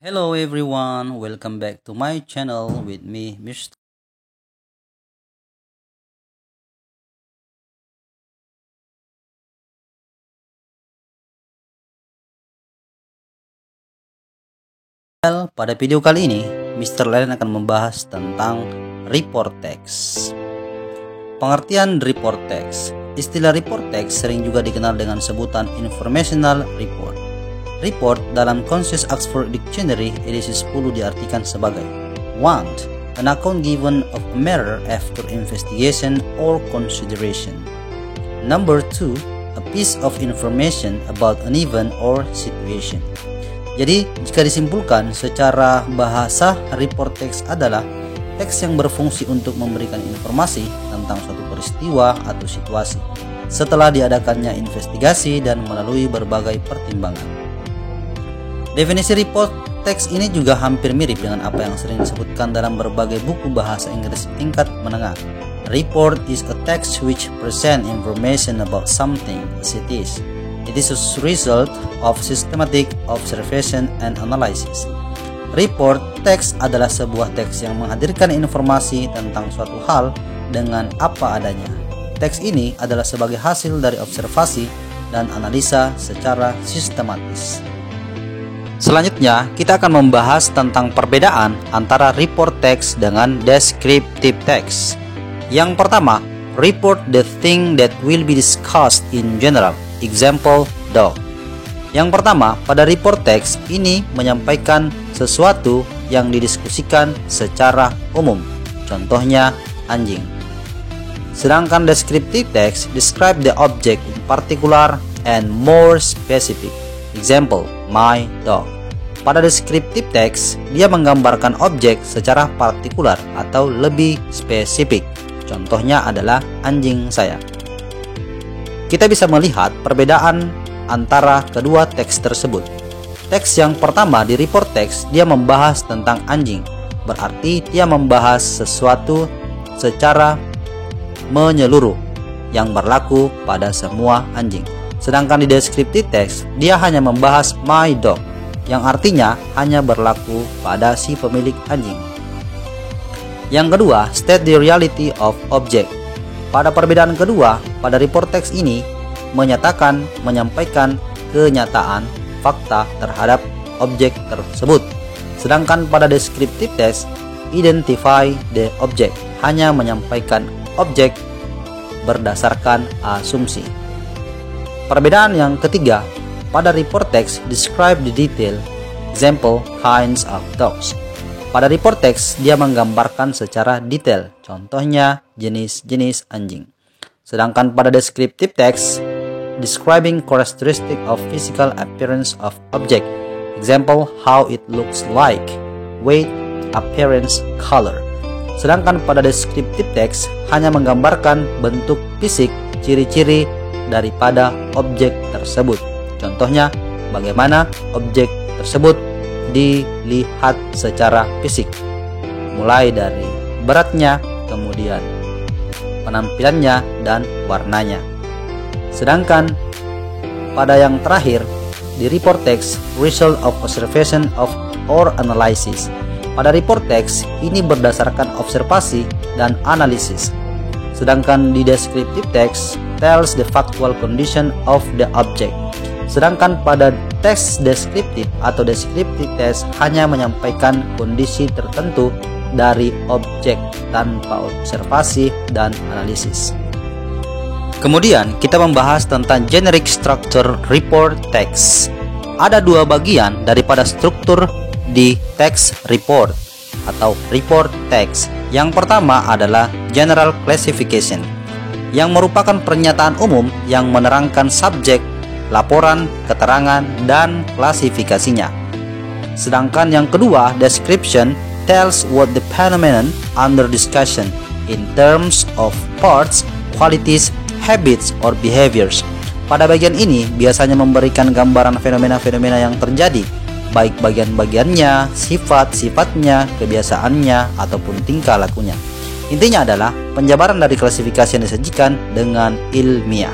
Hello everyone, welcome back to my channel with me, Mr. Pada video kali ini, Mr. Len akan membahas tentang report text. Pengertian report text. Istilah report text sering juga dikenal dengan sebutan informational report. Report dalam Concise Oxford Dictionary edisi 10 diartikan sebagai 1. An account given of a matter after investigation or consideration. Number 2. A piece of information about an event or situation. Jadi, jika disimpulkan secara bahasa, report text adalah teks yang berfungsi untuk memberikan informasi tentang suatu peristiwa atau situasi setelah diadakannya investigasi dan melalui berbagai pertimbangan. Definisi report text ini juga hampir mirip dengan apa yang sering disebutkan dalam berbagai buku bahasa Inggris tingkat menengah. Report is a text which present information about something as it is. It is a result of systematic observation and analysis. Report text adalah sebuah teks yang menghadirkan informasi tentang suatu hal dengan apa adanya. Teks ini adalah sebagai hasil dari observasi dan analisa secara sistematis. Selanjutnya, kita akan membahas tentang perbedaan antara report text dengan descriptive text. Yang pertama, report the thing that will be discussed in general. Example, dog. Yang pertama, pada report text ini menyampaikan sesuatu yang didiskusikan secara umum. Contohnya, anjing. Sedangkan descriptive text describe the object in particular and more specific. Example, my dog. Pada descriptive text, dia menggambarkan objek secara partikular atau lebih spesifik. Contohnya adalah anjing saya. Kita bisa melihat perbedaan antara kedua teks tersebut. Teks yang pertama di report text, dia membahas tentang anjing. Berarti dia membahas sesuatu secara menyeluruh yang berlaku pada semua anjing. Sedangkan di descriptive text, dia hanya membahas my dog, yang artinya hanya berlaku pada si pemilik anjing. Yang kedua, state the reality of object. Pada perbedaan kedua, pada report text ini menyampaikan kenyataan fakta terhadap objek tersebut. Sedangkan pada descriptive text, identify the object, hanya menyampaikan objek berdasarkan asumsi. Perbedaan yang ketiga, pada report text describe the detail. Example, kinds of dogs. Pada report text, dia menggambarkan secara detail, contohnya jenis-jenis anjing. Sedangkan pada descriptive text, describing characteristic of physical appearance of object. Example, how it looks like, weight, appearance, color. Sedangkan pada descriptive text, hanya menggambarkan bentuk fisik, ciri-ciri daripada objek tersebut. Contohnya, bagaimana objek tersebut dilihat secara fisik, mulai dari beratnya, kemudian penampilannya dan warnanya. Sedangkan pada yang terakhir di report text, result of observation of or analysis. Pada report text ini berdasarkan observasi dan analisis. Sedangkan di descriptive text tells the factual condition of the object. Sedangkan pada teks deskriptif atau descriptive text hanya menyampaikan kondisi tertentu dari objek tanpa observasi dan analisis. Kemudian kita membahas tentang generic structure report text. Ada dua bagian daripada struktur di text report atau report text. Yang pertama adalah general classification, yang merupakan pernyataan umum yang menerangkan subjek, laporan, keterangan, dan klasifikasinya. Sedangkan yang kedua, description, tells what the phenomenon under discussion in terms of parts, qualities, habits, or behaviors. Pada bagian ini biasanya memberikan gambaran fenomena-fenomena yang terjadi, baik bagian-bagiannya, sifat-sifatnya, kebiasaannya, ataupun tingkah lakunya. Intinya adalah penjabaran dari klasifikasi yang disajikan dengan ilmiah.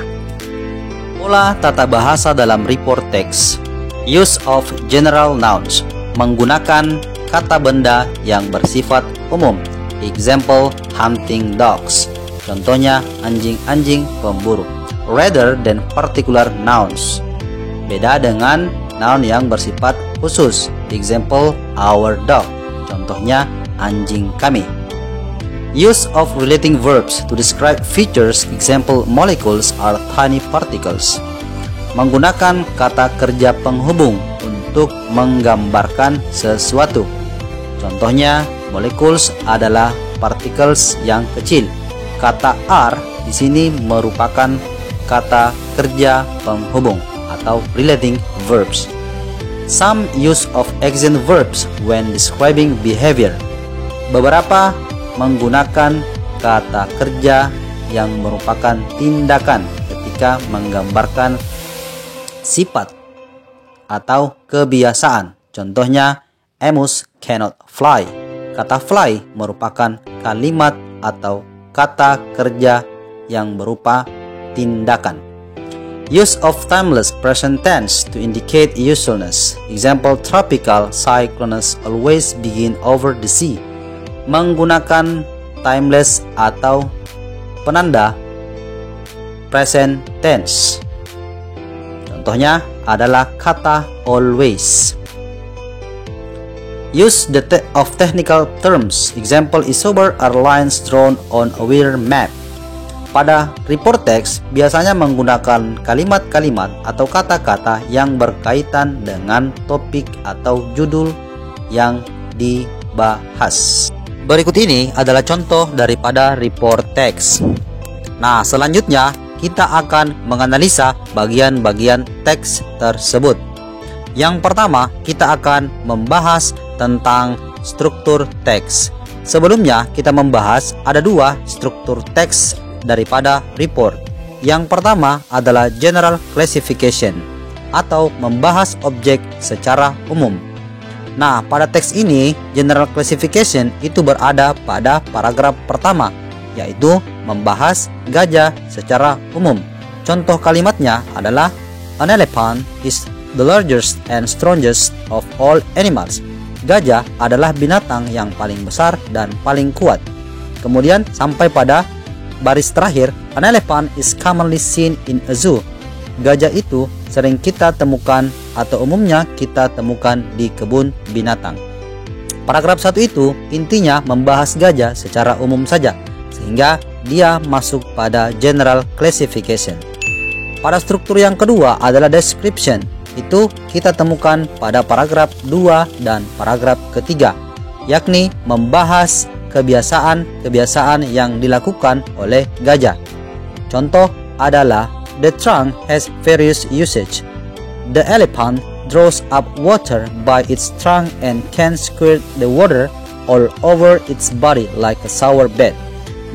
Pola tata bahasa dalam report text. Use of general nouns. menggunakan kata benda yang bersifat umum. Example, hunting dogs. Contohnya, anjing-anjing pemburu. Rather than particular nouns. Beda dengan noun yang bersifat khusus. Example, our dog. Contohnya, anjing kami. Use of relating verbs to describe features. Example, molecules are tiny particles. Menggunakan kata kerja penghubung untuk menggambarkan sesuatu. Contohnya, molecules adalah particles yang kecil. Kata are di sini merupakan kata kerja penghubung atau relating verbs. Some use of accent verbs when describing behavior. Beberapa menggunakan kata kerja yang merupakan tindakan ketika menggambarkan sifat atau kebiasaan. Contohnya, Amos cannot fly. Kata fly merupakan kalimat atau kata kerja yang berupa tindakan. Use of timeless present tense to indicate usefulness. Example, tropical cyclones always begin over the sea. Menggunakan timeless atau penanda present tense. Contohnya adalah kata always. Use of technical terms. Example, isobar are lines drawn on a weather map. Pada report text biasanya menggunakan kalimat-kalimat atau kata-kata yang berkaitan dengan topik atau judul yang dibahas. Berikut ini adalah contoh daripada report text. Nah, selanjutnya kita akan menganalisa bagian-bagian teks tersebut. Yang pertama, kita akan membahas tentang struktur teks. Sebelumnya kita membahas ada dua struktur teks daripada report. Yang pertama adalah general classification atau membahas objek secara umum. Nah, pada teks ini general classification itu berada pada paragraf pertama, yaitu membahas gajah secara umum. Contoh kalimatnya adalah an elephant is the largest and strongest of all animals. Gajah adalah binatang yang paling besar dan paling kuat. Kemudian sampai pada baris terakhir, an elephant is commonly seen in a zoo. Gajah itu sering kita temukan atau umumnya kita temukan di kebun binatang. Paragraf 1 itu intinya membahas gajah secara umum saja, sehingga dia masuk pada general classification. Pada struktur yang kedua adalah description. Itu kita temukan pada paragraf 2 dan paragraf ketiga, yakni membahas kebiasaan-kebiasaan yang dilakukan oleh gajah. Contoh adalah the trunk has various usage. The elephant draws up water by its trunk and can squirt the water all over its body like a shower bed.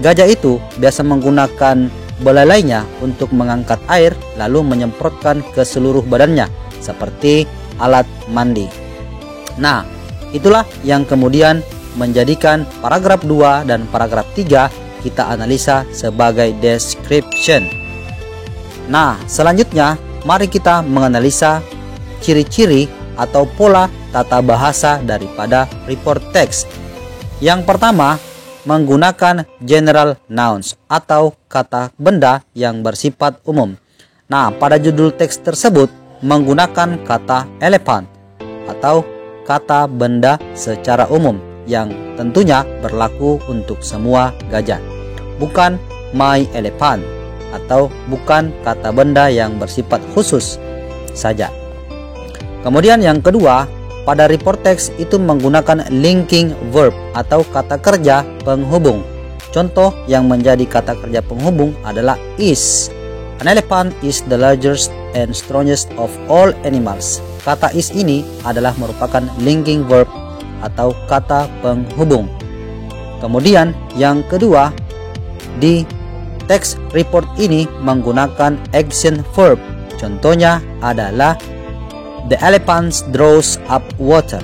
Gajah itu biasa menggunakan belalainya untuk mengangkat air lalu menyemprotkan ke seluruh badannya seperti alat mandi. Nah, itulah yang kemudian menjadikan paragraf 2 dan paragraf 3 kita analisa sebagai description. Nah, selanjutnya mari kita menganalisa ciri-ciri atau pola tata bahasa daripada report text. Yang pertama, menggunakan general nouns atau kata benda yang bersifat umum. Nah, pada judul teks tersebut menggunakan kata elephant atau kata benda secara umum yang tentunya berlaku untuk semua gajah, bukan my elephant atau bukan kata benda yang bersifat khusus saja. Kemudian yang kedua, pada report text itu menggunakan linking verb atau kata kerja penghubung. Contoh yang menjadi kata kerja penghubung adalah is. An elephant is the largest and strongest of all animals. Kata is ini adalah merupakan linking verb atau kata penghubung. Kemudian yang kedua, di teks report ini menggunakan action verb. Contohnya adalah the elephant draws up water.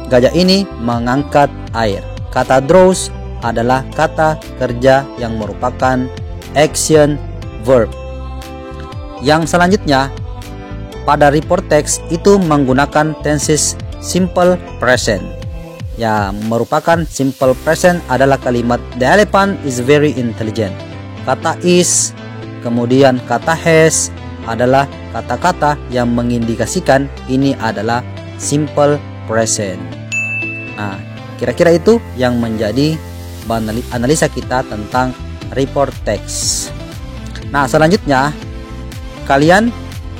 Gajah ini mengangkat air. Kata draws adalah kata kerja yang merupakan action verb. Yang selanjutnya pada report text itu menggunakan tenses simple present. Ya, merupakan simple present adalah kalimat the elephant is very intelligent. Kata is, kemudian kata has adalah kata-kata yang mengindikasikan ini adalah simple present. Nah, kira-kira itu yang menjadi analisa kita tentang report text. Nah, selanjutnya kalian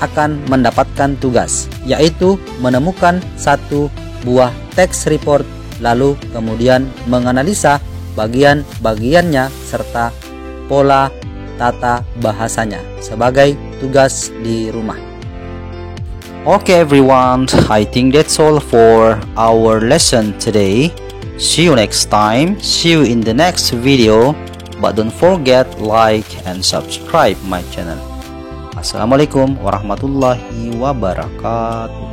akan mendapatkan tugas, yaitu menemukan satu buah text report, lalu kemudian menganalisa bagian-bagiannya serta pola tata bahasanya sebagai tugas di rumah. Okay everyone, I think that's all for our lesson today. See you next time, see you in the next video, but don't forget like and subscribe my channel. Assalamualaikum warahmatullahi wabarakatuh.